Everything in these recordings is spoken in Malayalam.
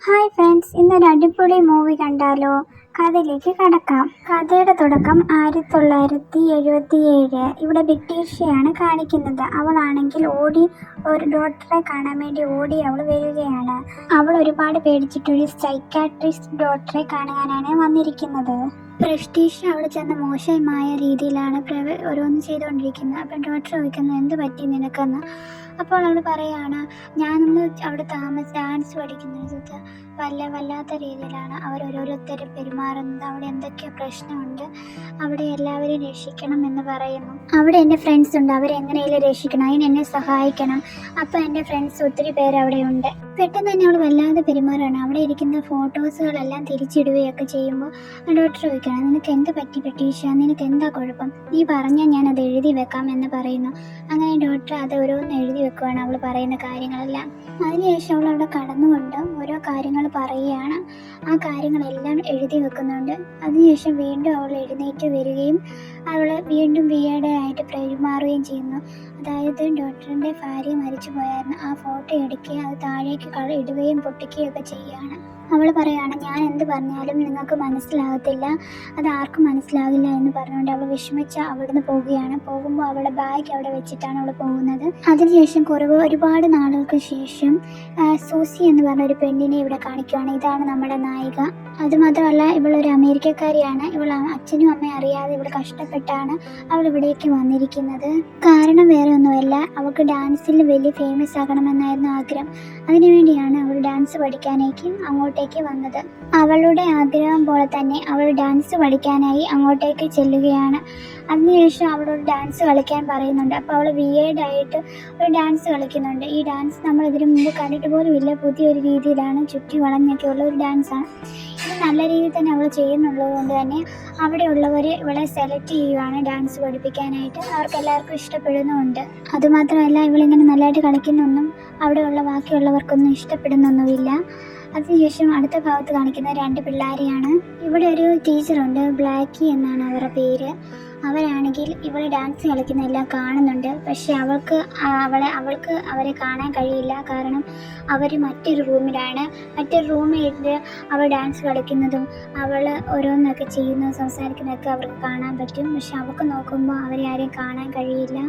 ഹായ് ഫ്രണ്ട്സ്, ഇന്നൊരു അടിപൊളി മൂവി കണ്ടാലോ? കഥയിലേക്ക് കടക്കാം. കഥയുടെ തുടക്കം 1977. ഇവിടെ ബ്രിട്ടീഷയാണ് കാണിക്കുന്നത്. അവളാണെങ്കിൽ ഒരു ഡോക്ടറെ കാണാൻ വേണ്ടി അവൾ വരികയാണ്. അവൾ ഒരുപാട് പേടിച്ചിട്ടൊരു സൈക്കാട്രിസ്റ്റ് ഡോക്ടറെ കാണാനാണ് വന്നിരിക്കുന്നത്. പ്രസ്റ്റീഷ് അവിടെ ചെന്ന് മോശമായ രീതിയിലാണ് ഓരോന്ന് ചെയ്തുകൊണ്ടിരിക്കുന്നത്. അപ്പം ഡോക്ടർ ചോദിക്കുന്നു, എന്ത് പറ്റി നിനക്കെന്ന്. അപ്പോൾ അവൾ പറയാണ്, ഞാനൊന്ന് അവിടെ ഡാൻസ് പഠിക്കുന്നത് വല്ലാത്ത രീതിയിലാണ് ഓരോരുത്തരും പെരുമാറുന്നത്. അവിടെ എന്തൊക്കെയോ പ്രശ്നമുണ്ട്, അവിടെ എല്ലാവരെയും രക്ഷിക്കണം എന്ന് പറയുന്നു. അവിടെ എൻ്റെ ഫ്രണ്ട്സ് ഉണ്ട്, അവരെങ്ങനെയെങ്കിലും രക്ഷിക്കണം, അതിന് എന്നെ സഹായിക്കണം. അപ്പോൾ എൻ്റെ ഫ്രണ്ട്സ് ഒത്തിരി പേര് അവിടെ ഉണ്ട്. പെട്ടെന്ന് തന്നെ അവൾ വല്ലാതെ പെരുമാറാണ്. അവിടെ ഇരിക്കുന്ന ഫോട്ടോസുകളെല്ലാം തിരിച്ചിടുകയൊക്കെ ചെയ്യുമ്പോൾ ഡോക്ടർ ചോദിക്കണം, നിനക്ക് എന്ത് പറ്റി പ്രതീക്ഷ, നിനക്ക് എന്താ കുഴപ്പം, നീ പറഞ്ഞാൽ ഞാനത് എഴുതി വെക്കാം എന്ന് പറയുന്നു. അങ്ങനെ ഡോക്ടർ അത് ഓരോന്ന് എഴുതി വെക്കുകയാണ്, അവൾ പറയുന്ന കാര്യങ്ങളെല്ലാം. അതിനുശേഷം അവൾ അവിടെ കടന്നുകൊണ്ട് ഓരോ കാര്യങ്ങൾ പറയുകയാണ്. ആ കാര്യങ്ങളെല്ലാം എഴുതി വെക്കുന്നുണ്ട്. അതിനുശേഷം വീണ്ടും അവൾ എഴുന്നേറ്റ് വരികയും അവൾ വീണ്ടും ആയിട്ട് പെരുമാറുകയും ചെയ്യുന്നു. അതായത് ഡോക്ടറിൻ്റെ ഭാര്യ മരിച്ചു പോയായിരുന്നു. ആ ഫോട്ടോ എടുക്കുകയും അത് താഴേക്ക് ഇടുകയും പൊട്ടിക്കുകയൊക്കെ ചെയ്യുകയാണ്. അവൾ പറയുകയാണ്, ഞാൻ എന്ത് പറഞ്ഞാലും നിങ്ങൾക്ക് മനസ്സിലാകത്തില്ല, അത് ആർക്കും മനസ്സിലാകില്ല എന്ന് പറഞ്ഞുകൊണ്ട് അവൾ വിഷമിച്ച് അവിടുന്ന് പോവുകയാണ്. പോകുമ്പോൾ അവളുടെ ബാഗ് അവിടെ വെച്ചിട്ടാണ് അവൾ പോകുന്നത്. അതിനുശേഷം ഒരുപാട് നാളുകൾക്ക് ശേഷം സൂസി എന്ന് പറഞ്ഞ ഒരു പെണ്ണിനെ ഇവിടെ കാണിക്കുകയാണ്. ഇതാണ് നമ്മുടെ നായിക. അതുമാത്രമല്ല, ഇവളൊരു അമേരിക്കക്കാരിയാണ്. ഇവൾ അച്ഛനും അമ്മയും അറിയാതെ ഇവിടെ കഷ്ടപ്പെട്ടാണ് അവൾ ഇവിടേക്ക് വന്നിരിക്കുന്നത്. കാരണം വേറെ ഒന്നുമല്ല, അവൾക്ക് ഡാൻസിൽ വലിയ ഫേമസ് ആകണമെന്നായിരുന്നു ആഗ്രഹം. അതിനുവേണ്ടിയാണ് അവൾ ഡാൻസ് പഠിക്കാനേക്ക് അങ്ങോട്ടേക്ക് വന്നത്. അവളുടെ ആഗ്രഹം പോലെ തന്നെ അവൾ ഡാൻസ് പഠിക്കാനായി അങ്ങോട്ടേക്ക് ചെല്ലുകയാണ്. അതിനുശേഷം അവളോട് ഡാൻസ് കളിക്കാൻ പറയുന്നുണ്ട്. അപ്പോൾ അവൾ ആയിട്ട് ഒരു ഡാൻസ് കളിക്കുന്നുണ്ട്. ഈ ഡാൻസ് നമ്മൾ ഇതിനു മുമ്പ് കണ്ടിട്ട് പോലും ഇല്ല, പുതിയൊരു രീതിയിലാണ്, ചുറ്റി വളഞ്ഞൊക്കെയുള്ള ഒരു ഡാൻസാണ്. ഇത് നല്ല രീതിയിൽ തന്നെ അവൾ ചെയ്യുന്നുള്ളത് കൊണ്ട് തന്നെ അവിടെയുള്ളവർ ഇവളെ സെലക്ട് ചെയ്യുകയാണ് ഡാൻസ് പഠിപ്പിക്കാനായിട്ട്. അവർക്കെല്ലാവർക്കും ഇഷ്ടപ്പെടുന്നുമുണ്ട്. അതുമാത്രമല്ല, ഇവളിങ്ങനെ നല്ലതായിട്ട് കളിക്കുന്നൊന്നും അവിടെയുള്ള ബാക്കിയുള്ളവർക്കൊന്നും ഇഷ്ടപ്പെടുന്നൊന്നുമില്ല. അതിനുശേഷം അടുത്ത ഭാഗത്ത് കാണിക്കുന്ന 2 പിള്ളേരെയാണ്. ഇവിടെ ഒരു ടീച്ചറുണ്ട്, ബ്ലാക്കി എന്നാണ് അവരുടെ പേര്. അവരാണെങ്കിൽ ഇവൾ ഡാൻസ് കളിക്കുന്നതെല്ലാം കാണുന്നുണ്ട്. പക്ഷെ അവൾക്ക് അവരെ കാണാൻ കഴിയില്ല. കാരണം അവർ മറ്റൊരു റൂമിലാണ്. മറ്റൊരു റൂമിൽ അവൾ ഡാൻസ് കളിക്കുന്നതും അവൾ ഓരോന്നൊക്കെ ചെയ്യുന്നതും സംസാരിക്കുന്നതൊക്കെ അവർക്ക് കാണാൻ പറ്റും. പക്ഷെ അവൾക്ക് നോക്കുമ്പോൾ അവരെ ആരെയും കാണാൻ കഴിയില്ല.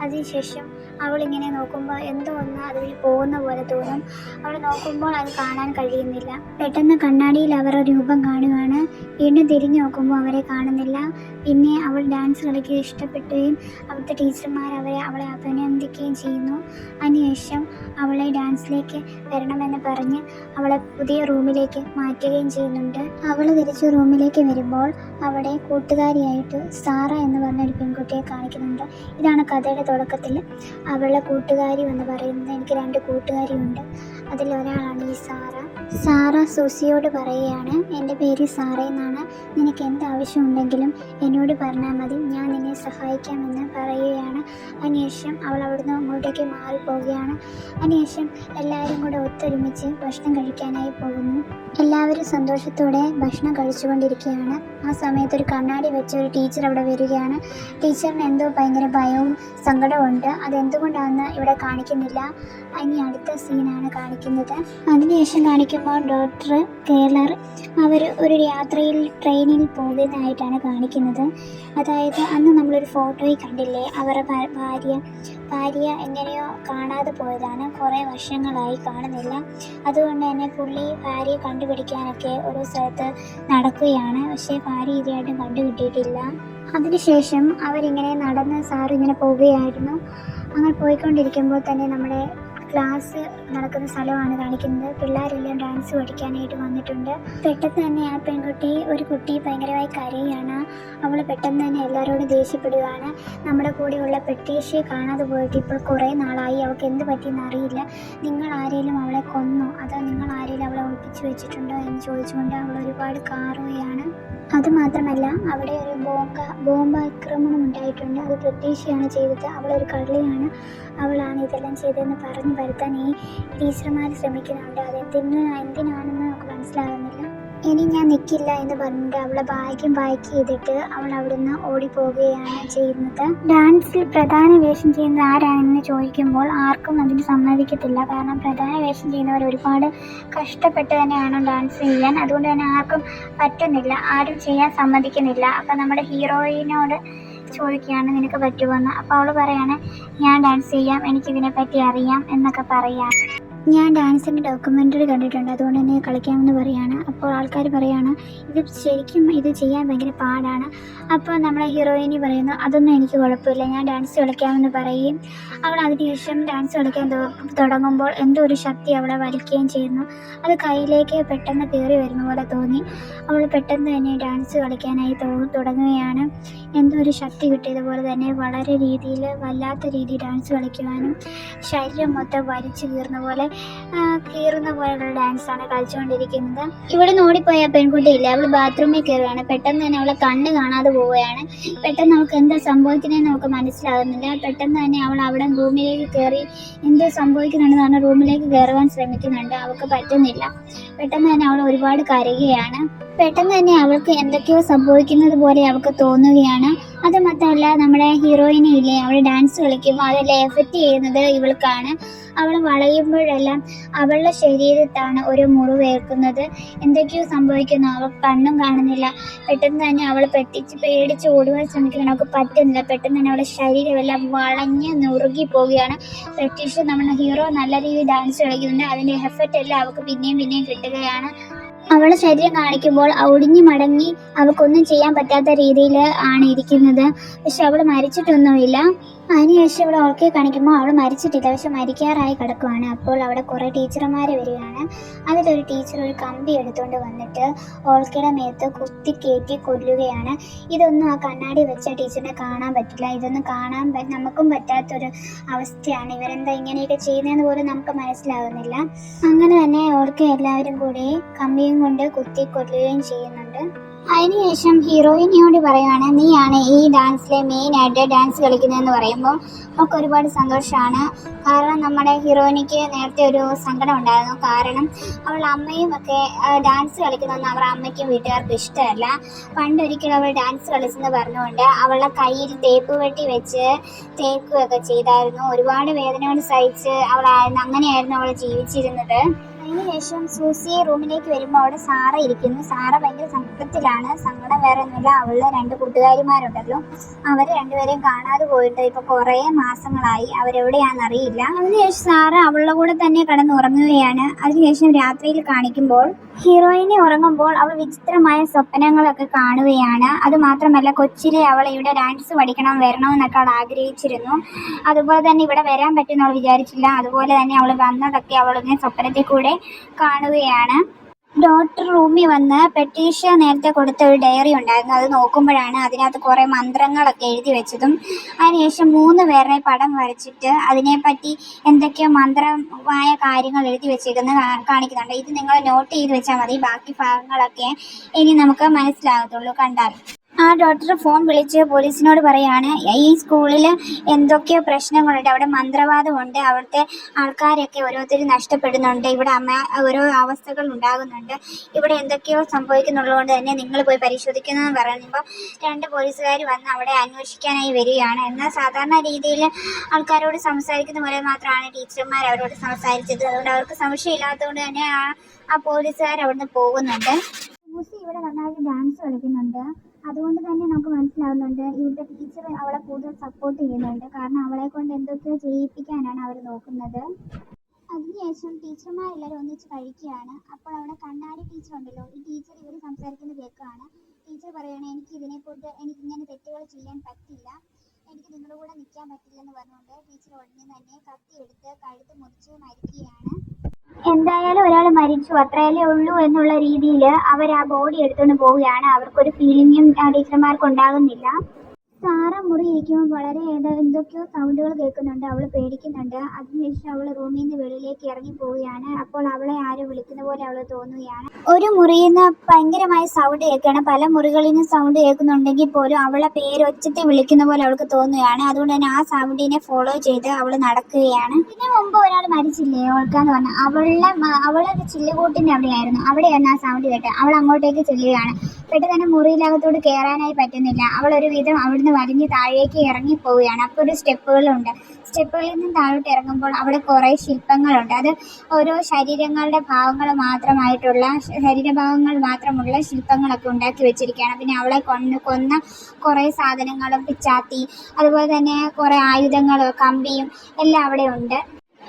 അതിനുശേഷം അവളിങ്ങനെ നോക്കുമ്പോൾ എന്തോ ഒന്ന് അതിൽ പോകുന്ന പോലെ തോന്നും. അവൾ നോക്കുമ്പോൾ അത് കാണാൻ കഴിയുന്നില്ല. പെട്ടെന്ന് കണ്ണാടിയിൽ അവരുടെ രൂപം കാണുകയാണ്. വീണ്ടും തിരിഞ്ഞു നോക്കുമ്പോൾ അവരെ കാണുന്നില്ല. പിന്നെ അവൾ ഡാൻസ് കളിക്കുക ഇഷ്ടപ്പെടുകയും അവിടുത്തെ ടീച്ചർമാർ അവളെ അഭിനന്ദിക്കുകയും ചെയ്യുന്നു. അതിനുശേഷം അവളെ ഡാൻസിലേക്ക് വരണമെന്ന് പറഞ്ഞ് അവളെ പുതിയ റൂമിലേക്ക് മാറ്റുകയും ചെയ്യുന്നുണ്ട്. അവൾ തിരിച്ച് റൂമിലേക്ക് വരുമ്പോൾ അവിടെ കൂട്ടുകാരിയായിട്ട് സാറ എന്ന് പറഞ്ഞൊരു പെൺകുട്ടിയെ കാണിക്കുന്നുണ്ട്. ഇതാണ് കഥയുടെ തുടക്കത്തിൽ. അവളുടെ കൂട്ടുകാരി എന്ന് പറയുന്നത്, എനിക്ക് 2 കൂട്ടുകാരിയുണ്ട്. അതിലൊരാളാണ് ഈ സാറ സൂസിയോട് പറയുകയാണ്, എൻ്റെ പേര് സാറ എന്നാണ്, നിനക്ക് എന്താവശ്യമുണ്ടെങ്കിലും എന്നോട് പറഞ്ഞാൽ മതി, ഞാൻ നിന്നെ സഹായിക്കാമെന്ന് പറയുകയാണ്. അതിനുശേഷം അവൾ അവിടുന്ന് അങ്ങോട്ടേക്ക് മാറിപ്പോവുകയാണ്. അതിനുശേഷം എല്ലാവരും കൂടെ ഒത്തൊരുമിച്ച് ഭക്ഷണം കഴിക്കാനായി പോകുന്നു. എല്ലാവരും സന്തോഷത്തോടെ ഭക്ഷണം കഴിച്ചുകൊണ്ടിരിക്കുകയാണ്. ആ സമയത്ത് ഒരു കണ്ണാടി വെച്ച ഒരു ടീച്ചർ അവിടെ വരികയാണ്. ടീച്ചറിന് എന്തോ ഭയങ്കര ഭയവും സങ്കടവും ഉണ്ട്. അതെന്തുകൊണ്ടാണെന്ന് ഇവിടെ കാണിക്കുന്നില്ല. ഇനി അടുത്ത സീനാണ് കാണിക്കുന്നത്. അതിനുശേഷം കാണിക്കുമ്പോൾ ഡോക്ടർ കേളർ അവർ ഒരു യാത്രയിൽ ട്രെയിനിൽ പോകുന്നതായിട്ടാണ് കാണിക്കുന്നത്. അതായത് അന്ന് നമ്മളൊരു ഫോട്ടോയിൽ കണ്ടില്ലേ, അവരുടെ ഭാര്യ എങ്ങനെയോ കാണാതെ പോയതാണ്. കുറേ വർഷങ്ങളായി കാണുന്നില്ല. അതുകൊണ്ട് തന്നെ പുള്ളി ഭാര്യയെ കണ്ടുപിടിക്കാനൊക്കെ ഓരോ സ്ഥലത്ത് നടക്കുകയാണ്. പക്ഷേ ഭാര്യ ഇതുമായിട്ടും കണ്ടുകിട്ടിയിട്ടില്ല. അതിനുശേഷം അവരിങ്ങനെ നടന്ന് സാറിങ്ങനെ പോവുകയായിരുന്നു. അങ്ങനെ പോയിക്കൊണ്ടിരിക്കുമ്പോൾ തന്നെ നമ്മുടെ ക്ലാസ് നടക്കുന്ന സ്ഥലമാണ് കാണിക്കുന്നത്. പിള്ളേരെല്ലാം ഡാൻസ് പഠിക്കാനായിട്ട് വന്നിട്ടുണ്ട്. പെട്ടെന്ന് തന്നെ ആ ഒരു കുട്ടി ഭയങ്കരമായി കരയുകയാണ്. അവൾ പെട്ടെന്ന് തന്നെ എല്ലാവരോടും ദേഷ്യപ്പെടുകയാണ്. നമ്മുടെ കൂടെയുള്ള പ്രതീക്ഷയെ കാണാതെ പോയിട്ട് ഇപ്പോൾ കുറേ നാളായി, അവൾക്ക് എന്ത് പറ്റിയെന്ന് അറിയില്ല. നിങ്ങൾ ആരെങ്കിലും അവളെ കൊന്നോ, അതോ നിങ്ങൾ ആരെങ്കിലും അവളെ ഒളിപ്പിച്ചു വെച്ചിട്ടുണ്ടോ എന്ന് ചോദിച്ചുകൊണ്ട് അവൾ ഒരുപാട് കാറുകയാണ്. അതുമാത്രമല്ല, അവിടെ ഒരു ബോംബാക്രമണം ഉണ്ടായിട്ടുണ്ട്. അത് പ്രതീക്ഷയാണ് ചെയ്തത്. അവളൊരു കള്ളിയാണ്, അവളാണ് ഇതെല്ലാം ചെയ്തതെന്ന് പറഞ്ഞു വരുത്താൻ ഈ ടീച്ചർമാർ ശ്രമിക്കുന്നുണ്ട്. എന്തിനാണെന്ന് നമുക്ക് മനസ്സിലാകുന്നില്ല. ഇനി ഞാൻ നിൽക്കില്ല എന്ന് പറഞ്ഞിട്ട് അവളെ ഭാഗ്യം പാക്ക് ചെയ്തിട്ട് അവൾ അവിടുന്ന് ഓടിപ്പോവുകയാണ് ചെയ്യുന്നത്. ഡാൻസിൽ പ്രധാന വേഷം ചെയ്യുന്നത് ആരാണെന്ന് ചോദിക്കുമ്പോൾ ആർക്കും അതിന് സമ്മതിക്കത്തില്ല. കാരണം പ്രധാന വേഷം ചെയ്യുന്നവർ ഒരുപാട് കഷ്ടപ്പെട്ട് തന്നെയാണ് ഡാൻസ് ചെയ്യാൻ. അതുകൊണ്ട് തന്നെ ആർക്കും പറ്റുന്നില്ല, ആരും ചെയ്യാൻ സമ്മതിക്കുന്നില്ല. അപ്പം നമ്മുടെ ഹീറോയിനോട് ചോദിക്കുകയാണ് നിനക്ക് പറ്റുമോയെന്ന്. അപ്പോൾ അവൾ പറയാണ് ഞാൻ ഡാൻസ് ചെയ്യാം, എനിക്കിതിനെപ്പറ്റി അറിയാം എന്നൊക്കെ പറയാം. ഞാൻ ഡാൻസിൻ്റെ ഡോക്യുമെൻ്ററി കണ്ടിട്ടുണ്ട്, അതുകൊണ്ട് തന്നെ കളിക്കാമെന്ന് പറയുകയാണ്. അപ്പോൾ ആൾക്കാർ പറയുകയാണ് ശരിക്കും ഇത് ചെയ്യാൻ ഭയങ്കര പാടാണ്. അപ്പോൾ നമ്മളെ ഹീറോയിനി പറയുന്നു അതൊന്നും എനിക്ക് കുഴപ്പമില്ല, ഞാൻ ഡാൻസ് കളിക്കാമെന്ന് പറയുകയും അവൾ അതിനുശേഷം ഡാൻസ് കളിക്കാൻ തുടങ്ങുമ്പോൾ എന്തോ ഒരു ശക്തി അവളെ വലിക്കുകയും ചെയ്യുന്നു. അത് കയ്യിലേക്ക് പെട്ടെന്ന് കയറി വരുന്ന പോലെ തോന്നി. അവൾ പെട്ടെന്ന് തന്നെ ഡാൻസ് കളിക്കാനായി തുടങ്ങുകയാണ്. എന്തോ ഒരു ശക്തി കിട്ടിയതുപോലെ തന്നെ വളരെ രീതിയിൽ വല്ലാത്ത രീതിയിൽ ഡാൻസ് കളിക്കുവാനും ശരീരം മൊത്തം വലിച്ചു കീറുന്ന പോലെയുള്ള ഡാൻസാണ് കളിച്ചുകൊണ്ടിരിക്കുന്നത്. ഇവിടെ ഓടിപ്പോയ പെൺകുട്ടിയില്ല, അവൾ ബാത്റൂമിൽ കയറുകയാണ്. പെട്ടെന്ന് തന്നെ അവളെ കണ്ണ് കാണാതെ പോവുകയാണ്. പെട്ടെന്ന് അവൾക്ക് എന്താ സംഭവിക്കുന്നതെന്ന് നമുക്ക് മനസ്സിലാകുന്നില്ല. പെട്ടെന്ന് തന്നെ അവൾ അവിടെ റൂമിലേക്ക് കയറി എന്തോ സംഭവിക്കുന്നുണ്ടെന്ന് പറഞ്ഞാൽ റൂമിലേക്ക് കയറുവാൻ ശ്രമിക്കുന്നുണ്ട്, അവൾക്ക് പറ്റുന്നില്ല. പെട്ടെന്ന് തന്നെ അവൾ ഒരുപാട് കരയുകയാണ്. പെട്ടെന്ന് തന്നെ അവൾക്ക് എന്തൊക്കെയോ സംഭവിക്കുന്നത് പോലെ അവൾക്ക് തോന്നുകയാണ്. അത് മാത്രമല്ല നമ്മുടെ ഹീറോയിനെ ഇല്ലേ, അവൾ ഡാൻസ് കളിക്കുമ്പോൾ അതെല്ലാം എഫക്റ്റ് ചെയ്യുന്നത് ഇവൾക്കാണ്. അവൾ വളയുമ്പോഴെല്ലാം അവളുടെ ശരീരത്താണ് ഒരു മുറിവേൽക്കുന്നത്. എന്തൊക്കെയോ സംഭവിക്കുന്നു, അവൾ കണ്ണും കാണുന്നില്ല. പെട്ടെന്ന് തന്നെ അവൾ പേടിച്ച് ഓടുവാൻ ശ്രമിക്കുന്നു, അവൾക്ക് പറ്റുന്നില്ല. പെട്ടെന്ന് തന്നെ അവളുടെ ശരീരമെല്ലാം വളഞ്ഞ് നുറുകി പോവുകയാണ്. പ്രത്യേകിച്ച് നമ്മുടെ ഹീറോ നല്ല രീതിയിൽ ഡാൻസ് കളിക്കുന്നുണ്ട്, അതിൻ്റെ എഫക്റ്റ് എല്ലാം അവൾക്ക് പിന്നെയും കിട്ടുകയാണ്. അവളുടെ ശരീരം കാണിക്കുമ്പോൾ ഒടിഞ്ഞു മടങ്ങി അവൾക്കൊന്നും ചെയ്യാൻ പറ്റാത്ത രീതിയിൽ ആണ് ഇരിക്കുന്നത്. പക്ഷെ അവൾ മരിച്ചിട്ടൊന്നുമില്ല. അതിനുശേഷം ഇവിടെ ഓൾക്കെ കാണിക്കുമ്പോൾ അവൾ മരിച്ചിട്ടില്ല, പക്ഷെ മരിക്കാറായി കിടക്കുവാണ്. അപ്പോൾ അവിടെ കുറേ ടീച്ചർമാർ വരികയാണ്. അതിലൊരു ടീച്ചർ ഒരു കമ്പി എടുത്തുകൊണ്ട് വന്നിട്ട് ഓൾക്കയുടെ മേത്ത് കുത്തി കയറ്റി കൊല്ലുകയാണ്. ഇതൊന്നും ആ കണ്ണാടി വെച്ച ടീച്ചറിനെ കാണാൻ പറ്റില്ല. ഇതൊന്നും കാണാൻ നമുക്കും പറ്റാത്തൊരു അവസ്ഥയാണ്. ഇവരെന്താ ഇങ്ങനെയൊക്കെ ചെയ്യുന്നതെന്ന് പോലും നമുക്ക് മനസ്സിലാകുന്നില്ല. അങ്ങനെ തന്നെ ഓൾക്ക എല്ലാവരും കൂടി കമ്പിയും കൊണ്ട് കുത്തി കൊല്ലുകയും ചെയ്യുന്നുണ്ട്. അതിനുശേഷം ഹീറോയിനോട് പറയുകയാണ് നീയാണ് ഈ ഡാൻസിലെ മെയിനായിട്ട് ഡാൻസ് കളിക്കുന്നതെന്ന് പറയുമ്പോൾ അവൾക്ക് ഒരുപാട് സന്തോഷമാണ്. കാരണം നമ്മുടെ ഹീറോയിനിക്ക് നേരത്തെ ഒരു സങ്കടം ഉണ്ടായിരുന്നു. കാരണം അവളുടെ അമ്മയും ഒക്കെ ഡാൻസ് കളിക്കുന്നതൊന്നും അവരുടെ അമ്മയ്ക്കും വീട്ടുകാർക്കും ഇഷ്ടമല്ല. പണ്ടൊരിക്കലും അവൾ ഡാൻസ് കളിച്ചെന്ന് പറഞ്ഞുകൊണ്ട് അവളുടെ കയ്യിൽ തേപ്പ് വെട്ടി വെച്ച് തേക്കുകയൊക്കെ ചെയ്തായിരുന്നു. ഒരുപാട് വേദനകൾ സഹിച്ച് അങ്ങനെയായിരുന്നു അവൾ ജീവിച്ചിരുന്നത്. അതിനുശേഷം സൂസി റൂമിലേക്ക് വരുമ്പോൾ അവിടെ സാറ ഇരിക്കുന്നു. സാറ ഭയങ്കര സങ്കടത്തിലാണ്. സങ്കടം വേറെ ഒന്നുമില്ല, അവളുടെ 2 കൂട്ടുകാരിമാരുണ്ടല്ലോ, അവർ രണ്ടുപേരെയും കാണാതെ പോയിട്ട് ഇപ്പോൾ കുറേ മാസങ്ങളായി, അവരെവിടെയാണെന്നറിയില്ല. അതിനുശേഷം സാറ അവളുടെ കൂടെ തന്നെ കിടന്നുറങ്ങുകയാണ്. അതിനുശേഷം രാത്രിയിൽ കാണിക്കുമ്പോൾ ഹീറോയിനെ ഉറങ്ങുമ്പോൾ അവൾ വിചിത്രമായ സ്വപ്നങ്ങളൊക്കെ കാണുകയാണ്. അതുമാത്രമല്ല കൊച്ചിലെ അവൾ ഇവിടെ ഡാൻസ് പഠിക്കണം വരണമെന്നൊക്കെ അവൾ ആഗ്രഹിച്ചിരുന്നു. അതുപോലെ തന്നെ ഇവിടെ വരാൻ പറ്റുമെന്ന് അവൾ വിചാരിച്ചില്ല. അതുപോലെ തന്നെ അവൾ വന്നതൊക്കെ അവളിങ്ങനെ സ്വപ്നത്തിൽ കൂടെ കാണുകയാണ്. ഡോക്ടർ റൂമിൽ വന്ന് പെട്ടീഷ നേരത്തെ കൊടുത്ത ഒരു ഡയറി ഉണ്ടായിരുന്നു, അത് നോക്കുമ്പോഴാണ് അതിനകത്ത് കുറേ മന്ത്രങ്ങളൊക്കെ എഴുതി വെച്ചതും അതിനുശേഷം 3 പേരുടെ പടം വരച്ചിട്ട് അതിനെപ്പറ്റി എന്തൊക്കെയോ മന്ത്രമായ കാര്യങ്ങൾ എഴുതി വെച്ചേക്കുന്നത് കാണിക്കുന്നുണ്ട്. ഇത് നിങ്ങൾ നോട്ട് ചെയ്ത് വെച്ചാൽ മതി, ബാക്കി ഭാഗങ്ങളൊക്കെ ഇനി നമുക്ക് മനസ്സിലാകത്തുള്ളൂ കണ്ടാൽ. ആ ഡോക്ടർ ഫോൺ വിളിച്ച് പോലീസിനോട് പറയാണ് ഈ സ്കൂളിൽ എന്തൊക്കെയോ പ്രശ്നങ്ങളുണ്ട്, അവിടെ മന്ത്രവാദമുണ്ട്, അവിടുത്തെ ആൾക്കാരൊക്കെ ഓരോരുത്തരും നഷ്ടപ്പെടുന്നുണ്ട്, ഇവിടെ ഓരോ അവസ്ഥകൾ ഉണ്ടാകുന്നുണ്ട്, ഇവിടെ എന്തൊക്കെയോ സംഭവിക്കുന്നുള്ളതുകൊണ്ട് തന്നെ നിങ്ങൾ പോയി പരിശോധിക്കുന്നതെന്ന് പറയുമ്പോൾ 2 പോലീസുകാർ വന്ന് അവിടെ അന്വേഷിക്കാനായി വരികയാണ്. എന്നാൽ സാധാരണ രീതിയിൽ ആൾക്കാരോട് സംസാരിക്കുന്ന പോലെ മാത്രമാണ് ടീച്ചർമാർ അവരോട് സംസാരിച്ചത്. അതുകൊണ്ട് അവർക്ക് സംശയമില്ലാത്തതുകൊണ്ട് തന്നെ ആ പോലീസുകാർ അവിടുന്ന് പോകുന്നുണ്ട്. മൂസി ഇവിടെ നന്നായിട്ട് ഡാൻസ് കളിക്കുന്നുണ്ട്. അതുകൊണ്ട് തന്നെ നമുക്ക് മനസ്സിലാവുന്നുണ്ട് ഇവിടുത്തെ ടീച്ചർ അവളെ കൂടുതൽ സപ്പോർട്ട് ചെയ്യുന്നുണ്ട്. കാരണം അവളെ കൊണ്ട് എന്തൊക്കെയോ ചെയ്യിപ്പിക്കാനാണ് അവർ നോക്കുന്നത്. അതിനുശേഷം ടീച്ചർമാരെല്ലാവരും ഒന്നിച്ച് കഴിക്കുകയാണ്. അപ്പോൾ അവിടെ കണ്ണാടി ടീച്ചർ ഉണ്ടല്ലോ, ഈ ടീച്ചർ ഇവർ സംസാരിക്കുന്നത് കേൾക്കുകയാണ്. ടീച്ചർ പറയുകയാണ് എനിക്കിങ്ങനെ തെറ്റുകൾ ചെയ്യാൻ പറ്റില്ല, എനിക്ക് നിങ്ങളുടെ കൂടെ നിൽക്കാൻ പറ്റില്ലെന്ന് പറഞ്ഞുകൊണ്ട് ടീച്ചർ ഉടനെ തന്നെ കത്തിയെടുത്ത് കഴുത്ത് മുറിച്ച് മരിക്കുകയാണ്. എന്തായാലും ഒരാൾ മരിച്ചു, അത്രയല്ലേ ഉള്ളൂ എന്നുള്ള രീതിയിൽ അവർ ആ ബോഡി എടുത്തുകൊണ്ട് പോവുകയാണ്. അവർക്കൊരു ഫീലിങ്ങും ടീച്ചർമാർക്ക് ഉണ്ടാകുന്നില്ല. സാറ മുറി ഇരിക്കുമ്പോൾ വളരെ എന്തൊക്കെയോ സൗണ്ടുകൾ കേൾക്കുന്നുണ്ട്. അവൾ പേടിക്കുന്നുണ്ട്. അതിനുശേഷം അവൾ റൂമിൽ നിന്ന് വെളിയിലേക്ക് ഇറങ്ങി പോവുകയാണ്. അപ്പോൾ അവളെ ആരോ വിളിക്കുന്ന പോലെ അവൾ തോന്നുകയാണ്. ഒരു മുറിയിൽ നിന്ന് ഭയങ്കരമായ സൗണ്ട് കേൾക്കുകയാണ്. പല മുറികളിൽ നിന്ന് സൗണ്ട് കേൾക്കുന്നുണ്ടെങ്കിൽ പോലും അവളെ പേര് ഒച്ചത്തിൽ വിളിക്കുന്ന പോലെ അവൾക്ക് തോന്നുകയാണ്. അതുകൊണ്ട് തന്നെ ആ സൗണ്ടിനെ ഫോളോ ചെയ്ത് അവൾ നടക്കുകയാണ്. ഇതിനു മുമ്പ് ഒരാൾ മരിച്ചില്ലേ, ഓൾക്കാന്ന് പറഞ്ഞാൽ അവളുടെ ചില്ലുകൂട്ടിൻ്റെ അവിടെയായിരുന്നു. അവിടെയാണ് ആ സൗണ്ട് കേട്ടത്. അവൾ അങ്ങോട്ടേക്ക് ചെല്ലുകയാണ്. പെട്ടെന്ന് തന്നെ മുറിയിലകത്തോട് കയറാനായി പറ്റുന്നില്ല. അവൾ ഒരു വിധം അവിടുന്ന് വലിഞ്ഞ് താഴേക്ക് ഇറങ്ങി പോവുകയാണ്. അപ്പോൾ ഒരു സ്റ്റെപ്പുകളുണ്ട്. സ്റ്റെപ്പുകളിൽ നിന്ന് താഴോട്ട് ഇറങ്ങുമ്പോൾ അവിടെ കുറേ ശില്പങ്ങളുണ്ട്. അത് ഓരോ ശരീരങ്ങളുടെ ഭാഗങ്ങൾ മാത്രമായിട്ടുള്ള ശരീരഭാഗങ്ങൾ മാത്രമുള്ള ശില്പങ്ങളൊക്കെ ഉണ്ടാക്കി വെച്ചിരിക്കുകയാണ്. പിന്നെ അവളെ കൊന്ന കുറേ സാധനങ്ങളും പിച്ചാത്തി, അതുപോലെ തന്നെ കുറേ ആയുധങ്ങളും കമ്പിയും എല്ലാം അവിടെ ഉണ്ട്.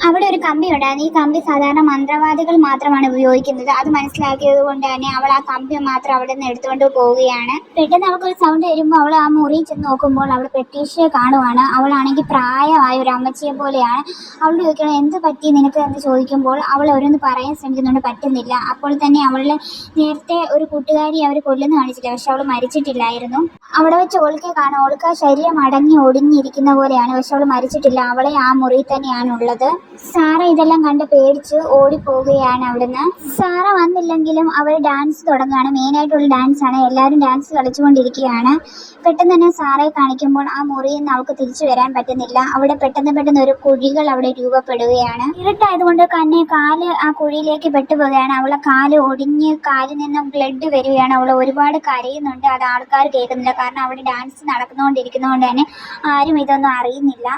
അവിടെ ഒരു കമ്പി ഉണ്ടായിരുന്നു. ഈ കമ്പി സാധാരണ മന്ത്രവാദികൾ മാത്രമാണ് ഉപയോഗിക്കുന്നത്. അത് മനസ്സിലാക്കിയത് കൊണ്ട് തന്നെ അവൾ ആ കമ്പി മാത്രം അവിടെ നിന്ന് എടുത്തുകൊണ്ട് പോവുകയാണ്. പെട്ടെന്ന് അവൾക്കൊരു സൗണ്ട് വരുമ്പോൾ അവൾ ആ മുറിയിൽ ചെന്ന് നോക്കുമ്പോൾ അവൾ പെട്രീഷ്യയെ കാണുവാണ്. അവളാണെങ്കിൽ പ്രായമായ ഒരു അമ്മച്ചിയെ പോലെയാണ്. അവളോട് ചോദിക്കണം, എന്ത് പറ്റി നിനക്ക് എന്ന് ചോദിക്കുമ്പോൾ അവൾ ഓരോന്ന് പറയാൻ ശ്രമിക്കുന്നുണ്ട്, പറ്റുന്നില്ല. അപ്പോൾ തന്നെ അവളെ നേരത്തെ ഒരു കൂട്ടുകാരി അവർ കൊല്ലുന്ന കാണിച്ചില്ല, പക്ഷെ അവൾ മരിച്ചിട്ടില്ലായിരുന്നു. അവിടെ വെച്ച് ഓൾക്കെ കാണാം. ഓൾക്ക് ആ ശരീരം അടങ്ങി ഒടുങ്ങിയിരിക്കുന്ന പോലെയാണ്, പക്ഷെ അവൾ മരിച്ചിട്ടില്ല. അവളെ ആ മുറിയിൽ തന്നെയാണ് ഉള്ളത്. സാറ ഇതെല്ലാം കണ്ട് പേടിച്ച് ഓടിപ്പോവുകയാണ് അവിടുന്ന്. സാറ വന്നില്ലെങ്കിലും അവർ ഡാൻസ് തുടങ്ങുകയാണ്. മെയിനായിട്ടുള്ള ഡാൻസാണ്. എല്ലാവരും ഡാൻസ് കളിച്ചുകൊണ്ടിരിക്കുകയാണ്. പെട്ടെന്ന് തന്നെ സാറയെ കാണിക്കുമ്പോൾ ആ മുറിയിൽ നിന്ന് അവൾക്ക് തിരിച്ചു വരാൻ പറ്റുന്നില്ല. അവിടെ പെട്ടെന്ന് ഒരു കുഴികൾ അവിടെ രൂപപ്പെടുകയാണ്. ഇരുട്ടായതുകൊണ്ട് തന്നെ കാല് ആ കുഴിയിലേക്ക് പെട്ടുപോവുകയാണ്. അവളെ കാല് ഒടിഞ്ഞ് കാലിൽ നിന്നും ബ്ലഡ് വരികയാണ്. അവൾ ഒരുപാട് കരയുന്നുണ്ട്. അത് ആൾക്കാർ കേൾക്കുന്നില്ല. കാരണം അവിടെ ഡാൻസ് നടന്നുകൊണ്ടിരിക്കുന്നതുകൊണ്ട് തന്നെ ആരും ഇതൊന്നും അറിയുന്നില്ല.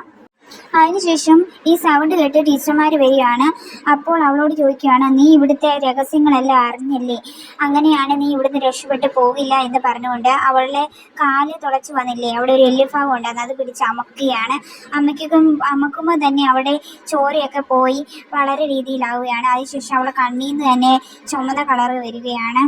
അതിനുശേഷം ഈ സൗണ്ട് കേട്ട് ടീച്ചർമാർ വരികയാണ്. അപ്പോൾ അവളോട് ചോദിക്കുകയാണ്, നീ ഇവിടുത്തെ രഹസ്യങ്ങളെല്ലാം അറിഞ്ഞില്ലേ? അങ്ങനെയാണ് നീ ഇവിടുന്ന് രക്ഷപ്പെട്ടു പോകില്ല എന്ന് പറഞ്ഞുകൊണ്ട് അവളുടെ കാല് തുളച്ചു വന്നില്ലേ, അവിടെ ഒരു എല്ലിഫാവ് ഉണ്ടായിരുന്നു, അത് പിടിച്ച് അമക്കുകയാണ്. അമക്കുമ്പോൾ തന്നെ അവിടെ ചോരയൊക്കെ പോയി വളരെ രീതിയിലാവുകയാണ്. അതിനുശേഷം അവളെ കണ്ണിൽ നിന്ന് തന്നെ ചുമന്ന കളറ് വരികയാണ്.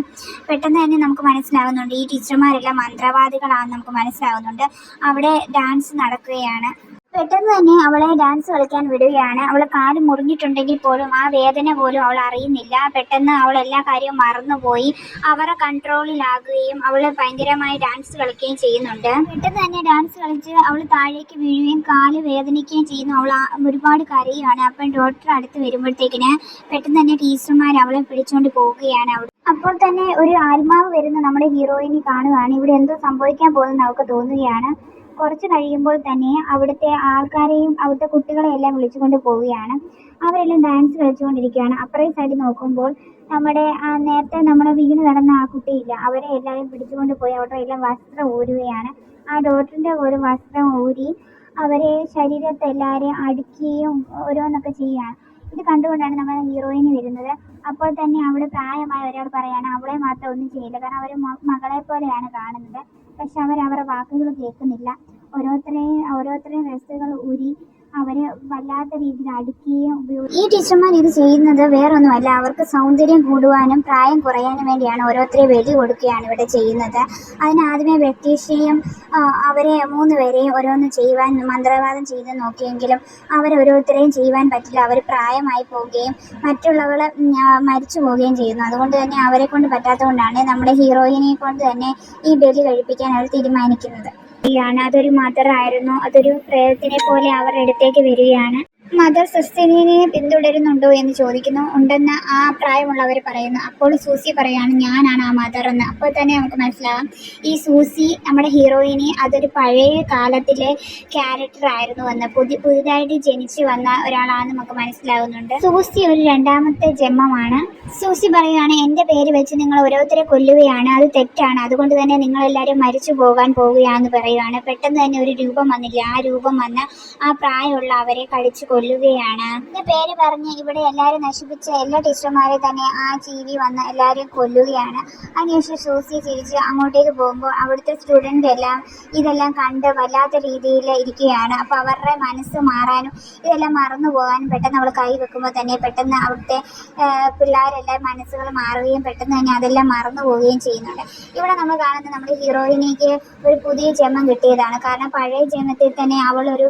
പെട്ടെന്ന് തന്നെ നമുക്ക് മനസ്സിലാകുന്നുണ്ട് ഈ ടീച്ചർമാരെല്ലാം മന്ത്രവാദികളാണെന്ന് നമുക്ക് മനസ്സിലാകുന്നുണ്ട്. അവിടെ ഡാൻസ് നടക്കുകയാണ്. പെട്ടെന്ന് തന്നെ അവളെ ഡാൻസ് കളിക്കാൻ വിടുകയാണ്. അവളെ കാല് മുറിഞ്ഞിട്ടുണ്ടെങ്കിൽ പോലും ആ വേദന പോലും അവൾ അറിയുന്നില്ല. പെട്ടെന്ന് അവൾ എല്ലാ കാര്യവും മറന്നുപോയി അവരെ കൺട്രോളിലാകുകയും അവൾ ഭയങ്കരമായി ഡാൻസ് കളിക്കുകയും ചെയ്യുന്നുണ്ട്. പെട്ടെന്ന് തന്നെ ഡാൻസ് കളിച്ച് അവൾ താഴേക്ക് വീഴുകയും കാല് വേദനിക്കുകയും ചെയ്യുന്നു. അവൾ ഒരുപാട് കരയുകയാണ്. അപ്പം ഡോക്ടർ അടുത്ത് വരുമ്പോഴത്തേക്കിന് പെട്ടെന്ന് തന്നെ ടീച്ചർമാർ അവളെ പിടിച്ചുകൊണ്ട് പോവുകയാണ്. അപ്പോൾ തന്നെ ഒരു ആത്മാവ് വരുന്ന നമ്മുടെ ഹീറോയിനെ കാണുകയാണ്. ഇവിടെ എന്തോ സംഭവിക്കാൻ പോകുമെന്ന് അവൾക്ക് തോന്നുകയാണ്. കുറച്ച് കഴിയുമ്പോൾ തന്നെ അവിടുത്തെ ആൾക്കാരെയും അവിടുത്തെ കുട്ടികളെയും എല്ലാം വിളിച്ചുകൊണ്ട് പോവുകയാണ്. അവരെല്ലാം ഡാൻസ് കളിച്ചുകൊണ്ടിരിക്കുകയാണ്. അപ്പുറേ സൈഡിൽ നോക്കുമ്പോൾ നേരത്തെ നമ്മളെ വീണ് കിടന്ന ആ കുട്ടിയില്ല, അവരെ എല്ലാവരും പിടിച്ചുകൊണ്ട് പോയി അവരുടെ എല്ലാം വസ്ത്രം ഊരുകയാണ്. ആ ഡോക്ടറിൻ്റെ ഒരു വസ്ത്രം ഊരി അവരെ ശരീരത്തെ എല്ലാവരെയും അടിക്കുകയും ഓരോന്നൊക്കെ ചെയ്യുകയാണ്. ഇത് കണ്ടുകൊണ്ടാണ് നമ്മുടെ ഹീറോയിന് വരുന്നത്. അപ്പോൾ തന്നെ അവിടെ പ്രായമായ ഒരാൾ പറയാണ് അവളെ മാത്രം ഒന്നും ചെയ്യില്ല, കാരണം അവർ മകളെ പോലെയാണ് കാണുന്നത്. പക്ഷെ അവരുടെ വാക്കുകൾ കേൾക്കുന്നില്ല. ഓരോരുത്തരെയും ഡ്രസ്സുകൾ ഊരി അവരെ വല്ലാത്ത രീതിയിൽ അടിക്കുകയും ഈ ടീച്ചർമാർ ഇത് ചെയ്യുന്നത് വേറൊന്നുമല്ല, അവർക്ക് സൗന്ദര്യം കൂടുവാനും പ്രായം കുറയാനും വേണ്ടിയാണ്. ഓരോരുത്തരെ വെടി കൊടുക്കുകയാണ് ഇവിടെ ചെയ്യുന്നത്. അതിനാദ്യമേ ബ്രിട്ടീഷെയും അവരെ 3 പേരെയും ഓരോന്ന് ചെയ്യുവാൻ മന്ത്രവാദം ചെയ്ത് നോക്കിയെങ്കിലും ഓരോരുത്തരെയും ചെയ്യുവാൻ പറ്റില്ല. അവർ പ്രായമായി പോവുകയും മറ്റുള്ളവർ മരിച്ചു പോവുകയും ചെയ്യുന്നു. അതുകൊണ്ട് തന്നെ അവരെ കൊണ്ട് പറ്റാത്തതുകൊണ്ടാണ് നമ്മുടെ ഹീറോയിനെ കൊണ്ട് തന്നെ ഈ ബലി കഴിപ്പിക്കാൻ അവർ തീരുമാനിക്കുന്നത്. അതൊരു മദർ ആയിരുന്നു. അതൊരു പ്രേതത്തിനെ പോലെ അവരുടെ അടുത്തേക്ക് വരികയാണ്. മദർ സസ്തനിയെ പിന്തുടരുന്നുണ്ടോ എന്ന് ചോദിക്കുന്നു. ഉണ്ടെന്ന് ആ പ്രായമുള്ളവർ പറയുന്നു. അപ്പോൾ സൂസി പറയാണ് ഞാനാണ് ആ മദർ എന്ന്. അപ്പോൾ തന്നെ നമുക്ക് മനസ്സിലാകാം ഈ സൂസി നമ്മുടെ ഹീറോയിനെ അതൊരു പഴയ കാലത്തിലെ ക്യാരക്ടർ ആയിരുന്നു എന്ന്, പുതിയതായിട്ട് ജനിച്ചു വന്ന ഒരാളാണെന്ന് നമുക്ക് മനസ്സിലാകുന്നുണ്ട്. സൂസി ഒരു 2ാമത്തെ ജന്മമാണ്. സൂസി പറയുകയാണ് എൻ്റെ പേര് വെച്ച് നിങ്ങൾ ഓരോരുത്തരെ കൊല്ലുകയാണ്, അത് തെറ്റാണ്, അതുകൊണ്ട് തന്നെ നിങ്ങളെല്ലാവരും മരിച്ചു പോകാൻ പോവുകയാണെന്ന് പറയുകയാണ്. പെട്ടെന്ന് തന്നെ ഒരു രൂപം വന്നില്ല, ആ രൂപം വന്ന് ആ പ്രായമുള്ള അവരെ കടിച്ചു കൊല്ലുകയാണ്. എൻ്റെ പേര് പറഞ്ഞ് ഇവിടെ എല്ലാവരും നശിപ്പിച്ച എല്ലാ ടീച്ചർമാരെ തന്നെ ആ ജീവി വന്ന് എല്ലാവരെയും കൊല്ലുകയാണ്. അതിനുശേഷം സൂസി ചിരിച്ച് അങ്ങോട്ടേക്ക് പോകുമ്പോൾ അവിടുത്തെ സ്റ്റുഡൻ്റ് എല്ലാം ഇതെല്ലാം കണ്ട് വല്ലാത്ത രീതിയിൽ ഇരിക്കുകയാണ്. അപ്പോൾ അവരുടെ മനസ്സ് മാറാനും ഇതെല്ലാം മറന്നു പോകാനും പെട്ടെന്ന് അവൾ കൈ വെക്കുമ്പോൾ തന്നെ പെട്ടെന്ന് അവിടുത്തെ പിള്ളേരെല്ലാം മനസ്സുകൾ മാറുകയും പെട്ടെന്ന് തന്നെ അതെല്ലാം മറന്നു പോവുകയും ചെയ്യുന്നുണ്ട്. ഇവിടെ നമ്മൾ കാണുന്നത് നമ്മുടെ ഹീറോയിനിക്ക് ഒരു പുതിയ ജന്മം കിട്ടിയതാണ്. കാരണം പഴയ ജന്മത്തിൽ തന്നെ അവളൊരു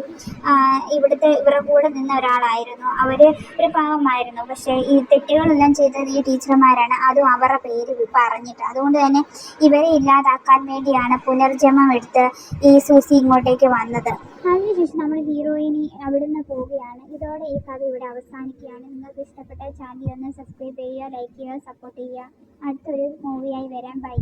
ഇവരുടെ കൂടെ നിന്ന ഒരാളായിരുന്നു. അവർ ഒരു പാവമായിരുന്നു. പക്ഷേ ഈ തെറ്റുകളെല്ലാം ചെയ്തത് ഈ ടീച്ചർമാരാണ്, അതും അവരുടെ പേര് പറഞ്ഞിട്ട്. അതുകൊണ്ട് തന്നെ ഇവരെ ഇല്ലാതാക്കാൻ വേണ്ടിയാണ് പുനർജന്മം എടുത്ത് ഈ സൂസി ഇങ്ങോട്ടേക്ക് വന്നത്. അതിനുശേഷം നമ്മൾ ഹീറോയിനി അവിടുന്ന് പോവുകയാണ്. ഇതോടെ ഈ കഥ ഇവിടെ അവസാനിക്കുകയാണ്. നിങ്ങൾക്ക് ഇഷ്ടപ്പെട്ട ചാനൽ ഒന്ന് സബ്സ്ക്രൈബ് ചെയ്യുക, ലൈക്ക് ചെയ്യുക, സപ്പോർട്ട് ചെയ്യുക. അടുത്തൊരു മൂവിയായി വരാം. ബൈ.